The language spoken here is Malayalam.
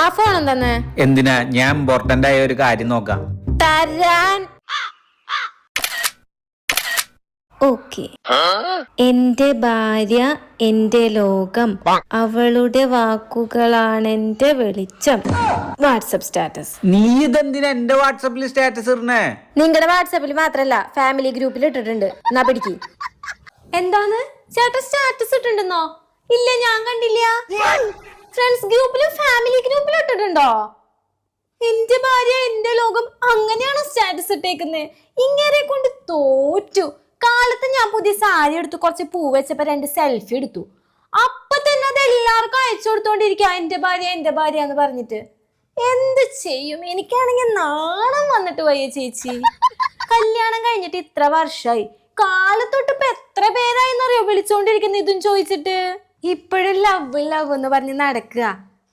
ആ ഫോൺ എന്താന്ന്? എന്തിനാ? ഞാൻ ഇമ്പോർട്ടന്റ് ആയ ഒരു കാര്യം നോക്കാം. തരാൻ. ഓക്കെ. എന്റെ ഭാര്യ എന്റെ ലോകം, അവളുടെ വാക്കുകളാണ് എന്റെ വെളിച്ചം. WhatsApp status. നീ ഇതെന്തിനാ എന്റെ വാട്സപ്പിൽ സ്റ്റാറ്റസ് ഇടണേ? നിങ്ങളുടെ വാട്സപ്പിൽ മാത്രല്ല, ഫാമിലി ഗ്രൂപ്പിൽ ഇട്ടിട്ടുണ്ട്. എന്നാ പിടിക്ക്. എന്താണ് ചേട്ടൻ സ്റ്റാറ്റസ് ഇട്ടിട്ടുണ്ടെന്നോ? ഇല്ല, ഞാൻ കണ്ടില്ല. ഫ്രണ്ട്സ് ഗ്രൂപ്പിലും ഫാമിലി ഗ്രൂപ്പിലും ഇട്ടിട്ടുണ്ടോ? എന്റെ ഭാര്യ എന്റെ ലോകം അങ്ങനെയാണോ സ്റ്റാറ്റസ് ഇട്ടേക്കുന്നത്? ഇങ്ങനെ കൊണ്ട് തോറ്റു. കാലത്ത് ഞാൻ പുതിയ സാരി എടുത്തു, കുറച്ച് പൂ വെച്ചപ്പോ 2 സെൽഫി എടുത്തു. അപ്പൊ തന്നെ അത് എല്ലാവർക്കും അയച്ചു കൊടുത്തോണ്ടിരിക്കുക, എന്റെ ഭാര്യ എന്ന് പറഞ്ഞിട്ട്. എന്ത് ചെയ്യും? എനിക്കാണെങ്കിൽ നാണം വന്നിട്ട് വയ്യ ചേച്ചി. കല്യാണം കഴിഞ്ഞിട്ട് ഇത്ര വർഷമായി, കാലത്തൊട്ട് ഇപ്പൊ എത്ര പേരായിന്നറിയോ വിളിച്ചോണ്ടിരിക്കുന്ന ഇതും ചോദിച്ചിട്ട്. ഇപ്പോഴും ലവ് എന്ന് പറഞ്ഞ് നടക്കുക.